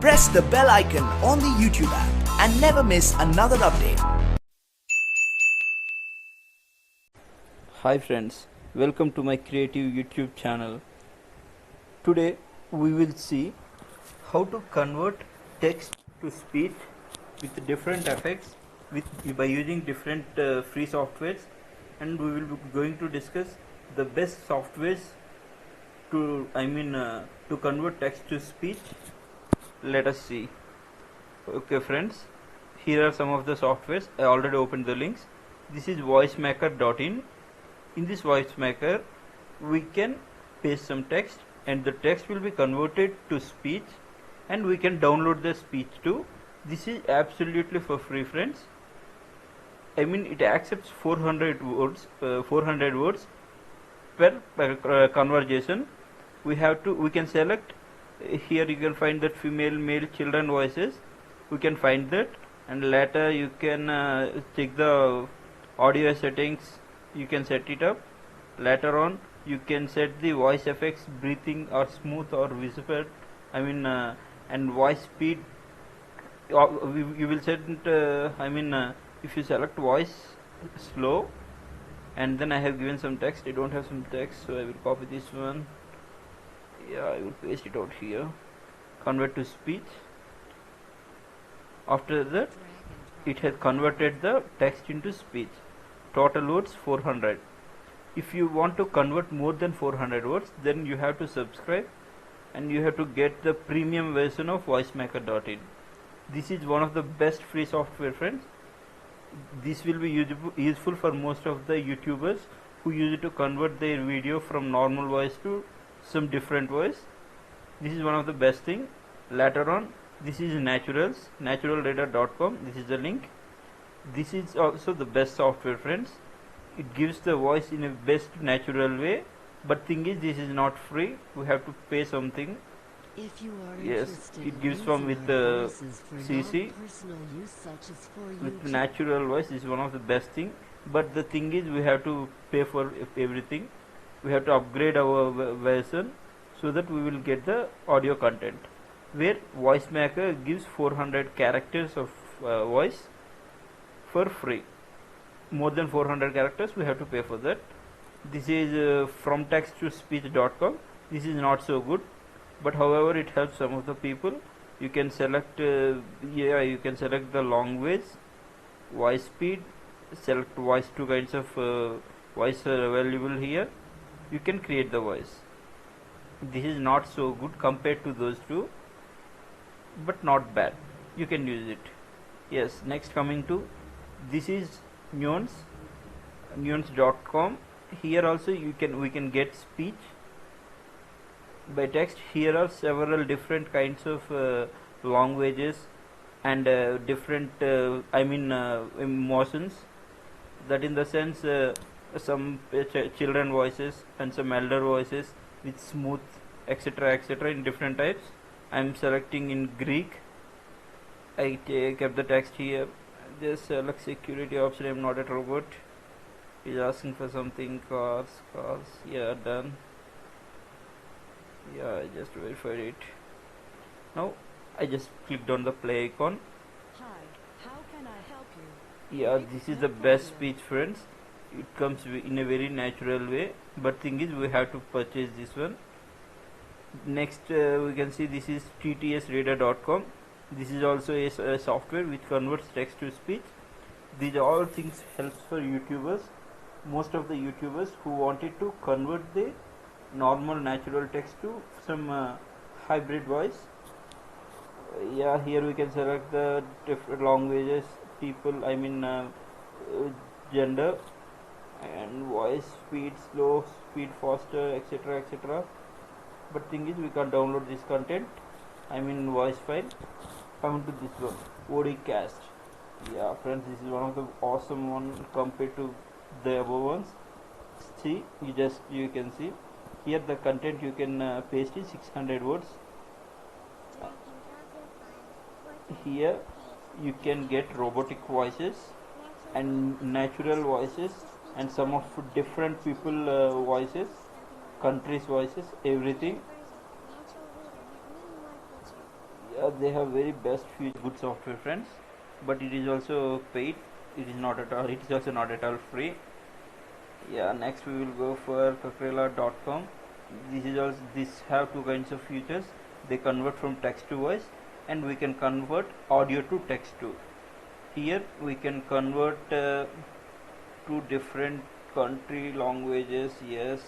press the bell icon on the YouTube app and never miss another update. Hi friends, welcome to my creative YouTube channel. Today we will see how to convert text to speech with different effects by using different free softwares, and we will be going to discuss the best softwares to to convert text to speech. Let us see. Okay friends, here are some of the softwares. I already opened the links. This is voicemaker.in. In this voicemaker we can paste some text and the text will be converted to speech, and we can download the speech too. This is absolutely for free, friends. It accepts 400 words per conversation. We can select. Here you can find that female, male, children voices. We can find that, and later you can check the audio settings. You can set it up. Later on you can set the voice effects, breathing or smooth or whispered, and voice speed. You will set if you select voice slow, and then I have given some text. I don't have some text, so I will copy this one. I will paste it out here. Convert to speech. After that it has converted the text into speech. Total words 400. If you want to convert more than 400 words, then you have to subscribe and you have to get the premium version of voicemaker.in. This is one of the best free software, friends. This will be useful for most of the YouTubers who use it to convert their video from normal voice to some different voice. This is one of the best thing. Later on, this is naturalradar.com. This is the link. This is also the best software, friends. It gives the voice in a best natural way, but thing is, this is not free. We have to pay something. If you are Yes, it gives from with the CC with natural voice. Is one of the best thing, but the thing is, we have to pay for everything. We have to upgrade our version so that we will get the audio content, where voicemaker gives 400 characters of voice for free. More than 400 characters we have to pay for that. This is from text to speech.com. This is not so good, but however it helps some of the people. You can select you can select the language, voice speed, select voice. Two kinds of voice are available here. You can create the voice. This is not so good compared to those two, but not bad. You can use it. Yes, next coming to, this is nuance.com. Here also we can get speech by text. Here are several different kinds of languages and different emotions. That in the sense, some children voices and some elder voices with smooth, etc., in different types. I am selecting in Greek. I kept the text here. Just select security option. I am not a robot. Is asking for something. Cars. Yeah, done. Yeah, I just verified it. Now I just clicked on the play icon. Hi, how can I help you? Yeah, this is the best speech, friends. It comes in a very natural way, but thing is, we have to purchase this one. Next we can see, this is ttsradar.com. This is also a software which converts text to speech. These all things helps for YouTubers. Most of the YouTubers who wanted to convert the normal natural text to some hybrid voice. Here we can select the different languages, people, gender, and voice speed, slow speed, faster, etc. But thing is, we can't download this content. Voice file. Coming to this one, Odcast. Yeah, friends, this is one of the awesome one compared to the above ones. See, you can see here the content you can paste in 600 words. Here you can get robotic voices and natural voices and some of different people voices, countries voices, everything. they have very best good software, friends, but it is also paid. It is not at all. It is also not at all free. Yeah, next we will go for Cochrela.com. This is also, this have two kinds of features. They convert from text to voice, and we can convert audio to text too. Here we can convert to different country languages. Yes,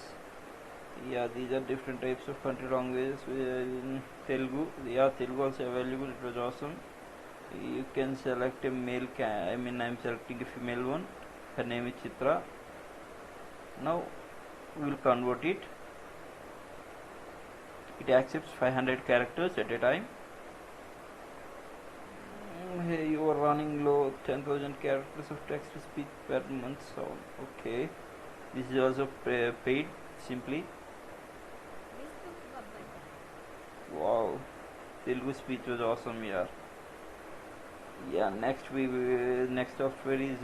yeah, these are different types of country languages. In Telugu, yeah, Telugu also available. It was awesome. You can select a male. I mean, I'm selecting a female one. Her name is Chitra. Now we will convert it. It accepts 500 characters at a time. Hey, you are running low. 10,000 characters of text to speech per month. So okay, this is also paid. Simply, wow, Telugu speech was awesome. Yeah. Next software is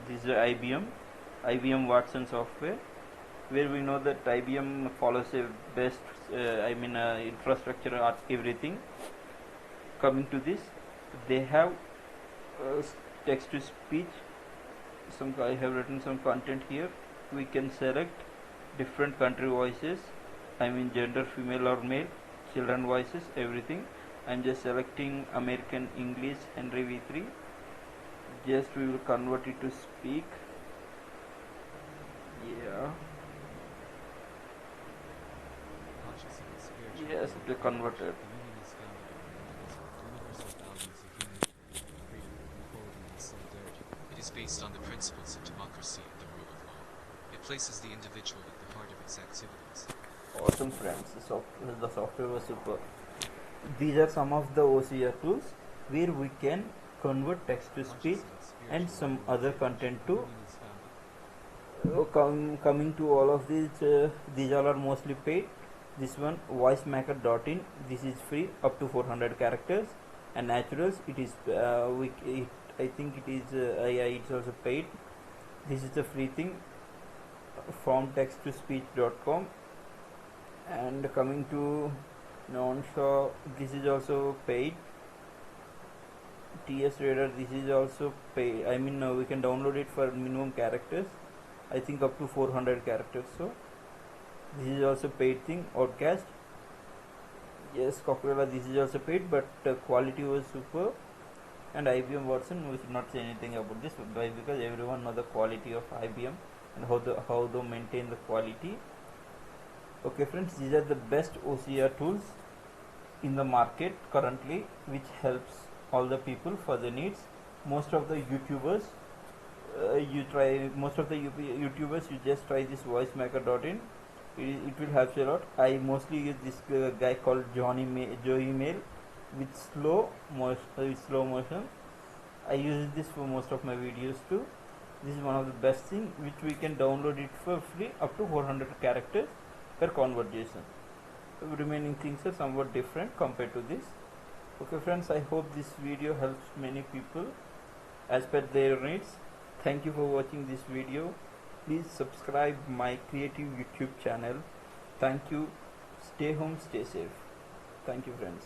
this is IBM Watson software, where we know that IBM follows a best infrastructure or everything. Coming to this, they have text to speech. I have written some content here. We can select different country voices, I mean gender, female or male, children voices, everything. I'm just selecting American English Henry V3. Just we will convert it to speak. Yeah. Yes, it converted. It is based on the principles of democracy and the rule of law. It places the individual at the heart of its activities. Awesome, friends. The software was super. These are some of the OCR tools where we can convert text to speech and some other content to. Coming to all of these all are mostly paid. This one, voicemaker.in, this is free up to 400 characters, and naturals, it is I think it is it's also paid. This is the free thing from text to speech.com. And coming to Nonshaw, this is also paid. TS Radar, this is also paid. I mean, we can download it for minimum characters, I think up to 400 characters. So this is also paid thing. Outcast, yes. Cochrela, this is also paid, but quality was super. And IBM Watson, we should not say anything about this, because everyone knows the quality of IBM and how they maintain the quality. Okay, friends, these are the best OCR tools in the market currently, which helps all the people for the needs. Most of the YouTubers, you just try this voicemaker.in. It will help you a lot. I mostly use this guy called Joey Mail with slow motion. I use this for most of my videos too. This is one of the best thing, which we can download it for free up to 400 characters per conversation. The remaining things are somewhat different compared to this. Okay, friends, I hope this video helps many people as per their needs. Thank you for watching this video. Please subscribe my creative YouTube channel. Thank you. Stay home, stay safe. Thank you, friends.